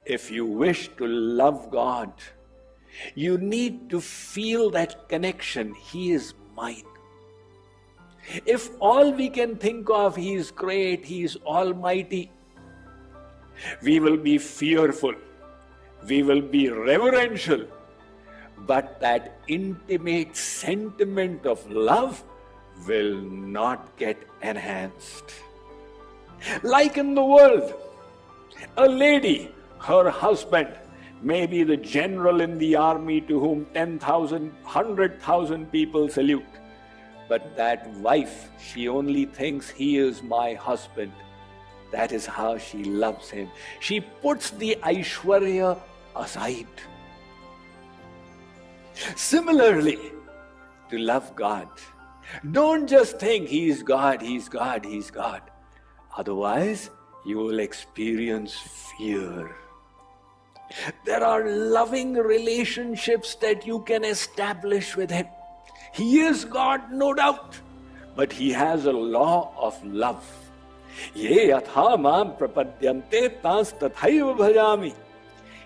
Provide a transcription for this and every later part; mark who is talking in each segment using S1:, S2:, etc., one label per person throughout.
S1: if you wish to love God, you need to feel that connection. He is mine. If all we can think of, He is great, He is almighty, we will be fearful, we will be reverential, but that intimate sentiment of love will not get enhanced. Like in the world, a lady, her husband may be the general in the army to whom 10,000, 100,000 people salute. But that wife, she only thinks he is my husband. That is how she loves him. She puts the Aishwarya aside. Similarly, to love God, don't just think He is God, He is God, He is God. Otherwise, you will experience fear. There are loving relationships that you can establish with Him. He is God, no doubt, but He has a law of love. Ye yatha mam prapadyante tas tathaiva bhajami.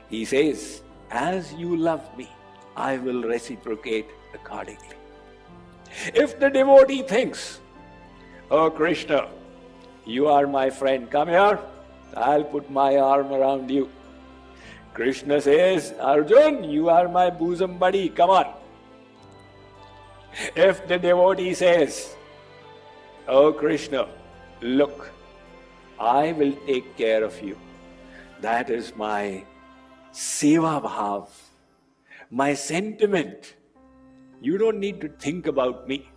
S1: He says, as you love me, I will reciprocate accordingly. If the devotee thinks, oh Krishna, you are my friend, come here, I'll put my arm around you. Krishna says, Arjun, you are my bosom buddy, come on. If the devotee says, oh Krishna, look, I will take care of you. That is my seva bhav, my sentiment. You don't need to think about me.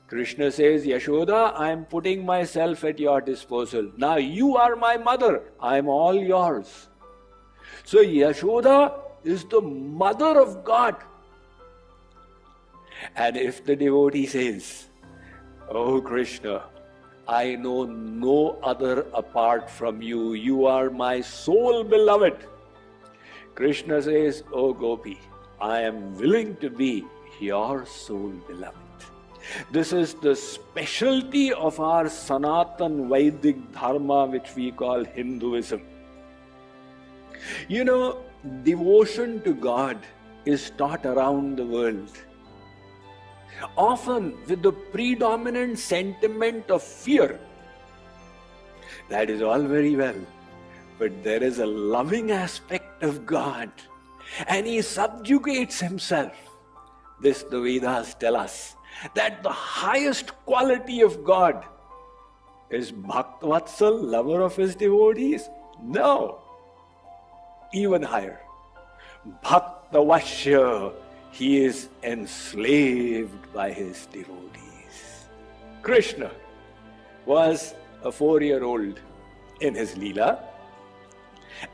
S1: Krishna says, Yashoda, I am putting myself at your disposal. Now you are my mother, I am all yours. So Yashoda is the mother of God. And if the devotee says, oh Krishna, I know no other apart from you, you are my sole beloved. Krishna says, oh Gopi, I am willing to be your sole beloved. This is the specialty of our Sanatan Vedic Dharma, which we call Hinduism. You know, devotion to God is taught around the world, often with the predominant sentiment of fear. That is all very well, but there is a loving aspect of God, and He subjugates Himself. This the Vedas tell us, that the highest quality of God is Bhaktavatsal, lover of His devotees? No. Even higher. Bhaktavashya, He is enslaved by His devotees. Krishna was a 4-year-old in his Leela,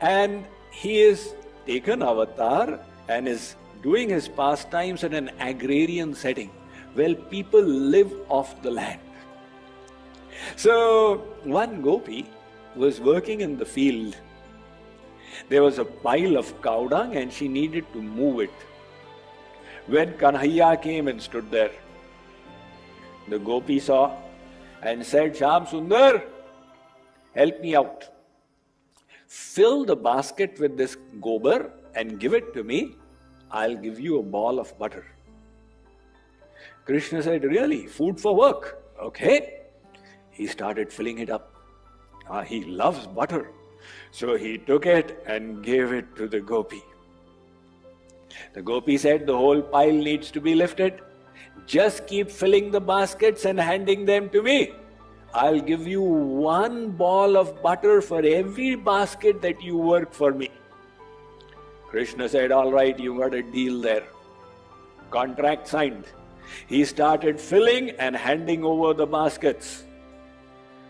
S1: and he is taken avatar and is doing his pastimes in an agrarian setting. Well, people live off the land. So, one Gopi was working in the field. There was a pile of cow dung and she needed to move it. When Kanhaiya came and stood there, the Gopi saw and said, Sham Sundar, help me out. Fill the basket with this gobar and give it to me. I'll give you a ball of butter. Krishna said, really? Food for work? Okay. He started filling it up. He loves butter. So he took it and gave it to the Gopi. The Gopi said, the whole pile needs to be lifted. Just keep filling the baskets and handing them to me. I'll give you 1 ball of butter for every basket that you work for me. Krishna said, all right, you got a deal there. Contract signed. He started filling and handing over the baskets.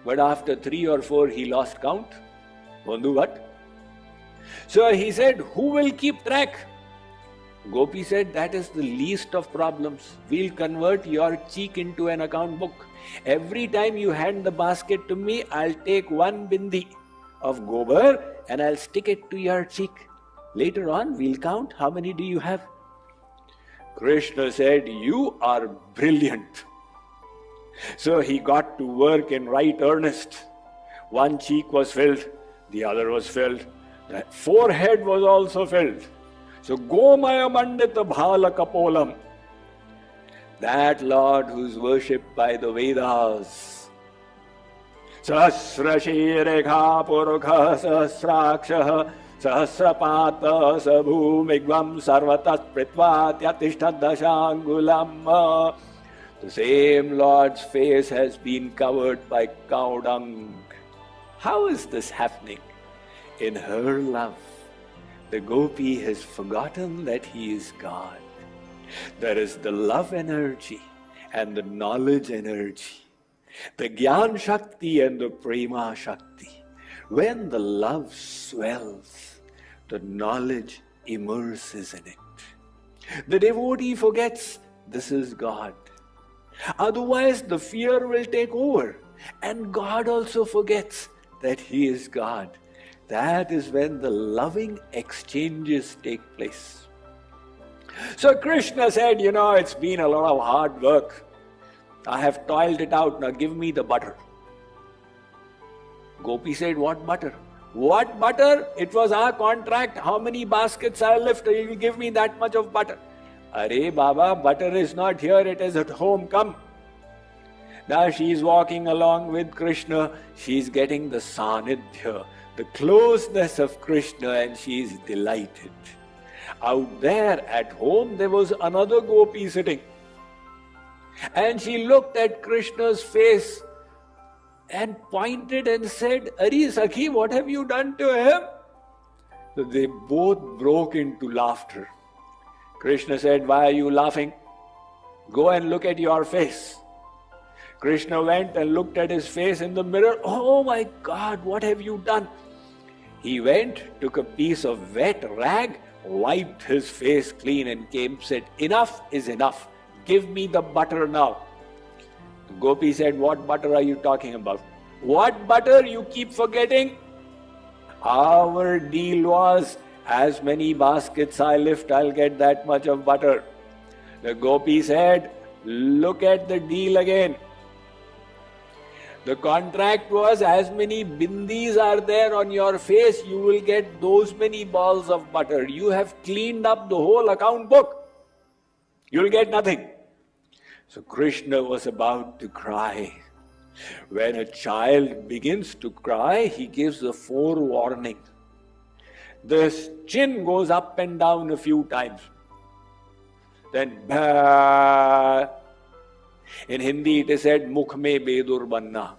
S1: But after 3 or 4, he lost count. Won't do what? So he said, who will keep track? Gopi said, that is the least of problems. We'll convert your cheek into an account book. Every time you hand the basket to me, I'll take 1 bindi of gobar and I'll stick it to your cheek. Later on, we'll count how many do you have. Krishna said, you are brilliant. So he got to work in right earnest. 1 cheek was filled, the other was filled. That forehead was also filled. So Gomaya Mandita Bhala Kapolam, that Lord who's worshipped by the Vedas. Sahasra Shirekha Purukha Sahasraksha Sahasrapata Sabhumigvam Sarvatas Pritvat Yatishtad Dashangulam. The same Lord's face has been covered by cow dung. How is this happening? In her love, the Gopi has forgotten that he is God. There is the love energy and the knowledge energy, the Gyan Shakti and the Prema Shakti. When the love swells, the knowledge immerses in it. The devotee forgets this is God. Otherwise, the fear will take over, and God also forgets that he is God. That is when the loving exchanges take place. So Krishna said, it's been a lot of hard work. I have toiled it out, now give me the butter. Gopi said, what butter? What butter? It was our contract. How many baskets I lift? You give me that much of butter. Arey Baba, butter is not here, it is at home, come. Now she is walking along with Krishna, she is getting the sanidhya, the closeness of Krishna, and she is delighted. Out there at home, there was another Gopi sitting. And she looked at Krishna's face and pointed and said, Ari Sakhi, what have you done to him? So they both broke into laughter. Krishna said, why are you laughing? Go and look at your face. Krishna went and looked at his face in the mirror. Oh my God, what have you done? He went, took a piece of wet rag, wiped his face clean and came, said, enough is enough. Give me the butter now. The Gopi said, what butter are you talking about? What butter? You keep forgetting. Our deal was, as many baskets I lift, I'll get that much of butter. The Gopi said, look at the deal again. The contract was, as many bindis are there on your face, you will get those many balls of butter. You have cleaned up the whole account book. You'll get nothing. So Krishna was about to cry. When a child begins to cry, he gives a forewarning. The chin goes up and down a few times. Then, bah. In Hindi it is said, Mukh mein bedur banna.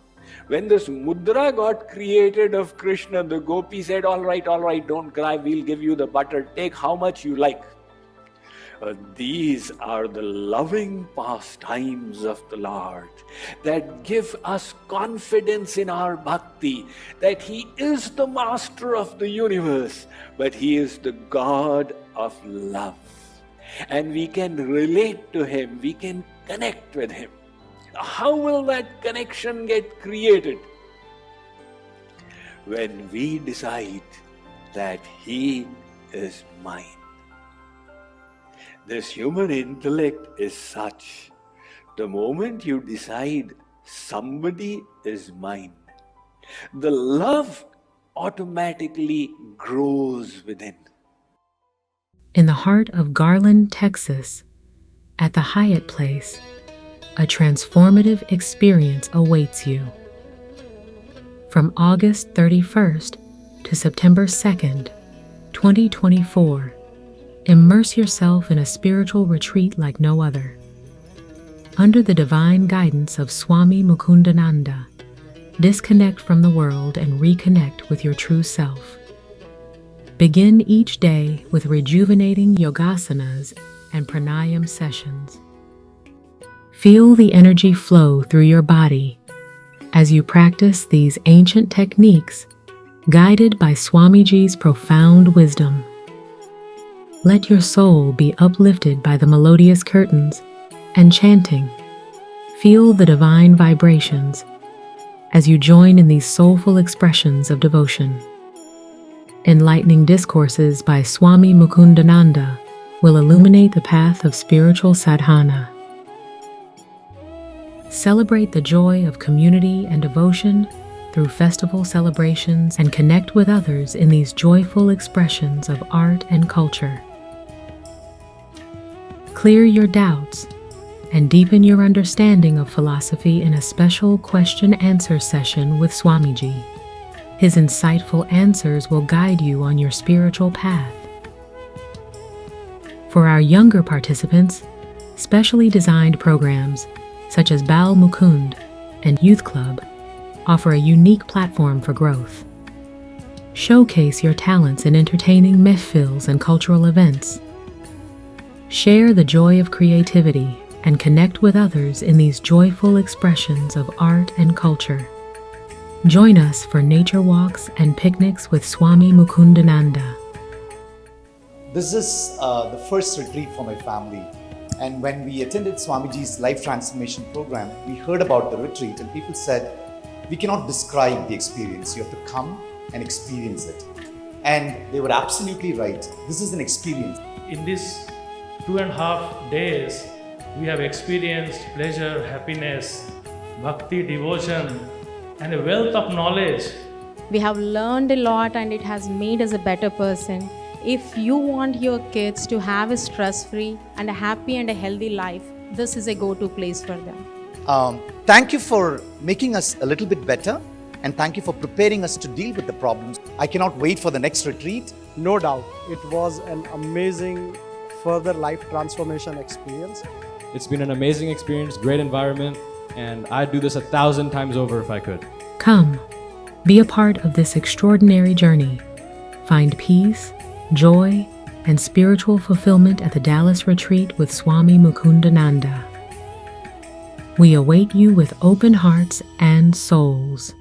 S1: When this mudra got created of Krishna, the Gopi said, all right, don't cry, we'll give you the butter, take how much you like. These are the loving pastimes of the Lord that give us confidence in our bhakti, that He is the master of the universe, but He is the God of love. And we can relate to Him, we can connect with Him. How will that connection get created? When we decide that He is mine. This human intellect is such. The moment you decide somebody is mine, the love automatically grows within.
S2: In the heart of Garland, Texas, at the Hyatt Place, a transformative experience awaits you. From August 31st to September 2nd, 2024, immerse yourself in a spiritual retreat like no other. Under the divine guidance of Swami Mukundananda, disconnect from the world and reconnect with your true self. Begin each day with rejuvenating yogasanas and pranayam sessions. Feel the energy flow through your body as you practice these ancient techniques guided by Swamiji's profound wisdom. Let your soul be uplifted by the melodious curtains and chanting. Feel the divine vibrations as you join in these soulful expressions of devotion. Enlightening discourses by Swami Mukundananda will illuminate the path of spiritual sadhana. Celebrate the joy of community and devotion through festival celebrations and connect with others in these joyful expressions of art and culture. Clear your doubts and deepen your understanding of philosophy in a special question-answer session with Swamiji. His insightful answers will guide you on your spiritual path. For our younger participants, specially designed programs such as Bal Mukund and Youth Club offer a unique platform for growth. Showcase your talents in entertaining mehfils and cultural events. Share the joy of creativity and connect with others in these joyful expressions of art and culture. Join us for nature walks and picnics with Swami Mukundananda.
S3: This is the first retreat for my family. And when we attended Swamiji's life transformation program, we heard about the retreat and people said, we cannot describe the experience. You have to come and experience it. And they were absolutely right. This is an experience.
S4: In these 2.5 days, we have experienced pleasure, happiness, bhakti, devotion, and a wealth of knowledge.
S5: We have learned a lot and it has made us a better person. If you want your kids to have a stress-free and a happy and a healthy life, this is a go-to place for them.
S3: Thank you for making us a little bit better, and thank you for preparing us to deal with the problems. I cannot wait for the next retreat.
S6: No doubt, it was an amazing further life transformation experience.
S7: It's been an amazing experience, great environment, and I'd do this 1,000 times over if I could.
S2: Come, be a part of this extraordinary journey. Find peace, joy, and spiritual fulfillment at the Dallas Retreat with Swami Mukundananda. We await you with open hearts and souls.